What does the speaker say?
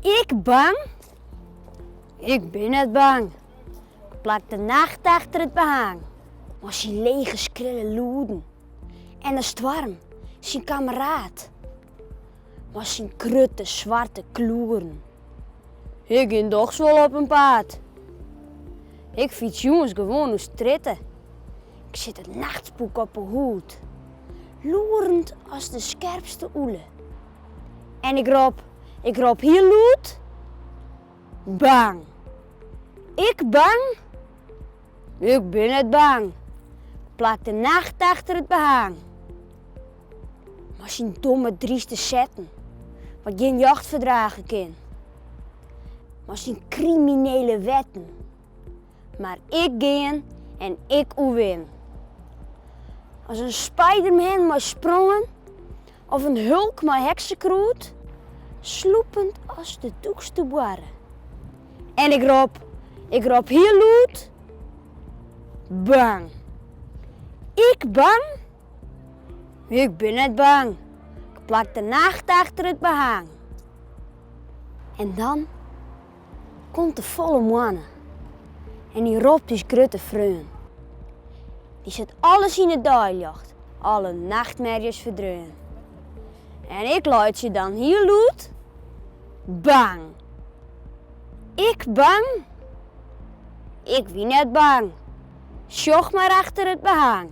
Ik bang? Ik ben net bang. Ik plak de nacht achter het behang. Maar zijn lege skrille loeden. En een storm, zijn kameraad. Maar zijn krutte zwarte kloeren. Ik ging toch wel op een paard. Ik fiets jongens gewoon hoe stritten. Ik zit het nachtspook op een hoed. Loerend als de scherpste oele. En ik roep hier loed. Bang. Ik bang? Ik ben het bang. Ik plak de nacht achter het behang. Maar zijn domme drieste zetten, wat geen jacht verdragen kan. Maar zijn criminele wetten. Maar ik gaan en ik win. Als een Spiderman maar sprongen, of een Hulk maar heksenkroet, sloepend als de doekste boarren. En ik roep hier loed. Bang. Ik bang? Ik ben net bang. Ik plak de nacht achter het behang. En dan komt de volle maan. En die roept die grutte vreun. Die zet alles in het daglicht, alle nachtmerries verdreun. En ik luid je dan hier loed. Bang. Ik bang? Ik wie net bang. Sjoch maar achter het behang.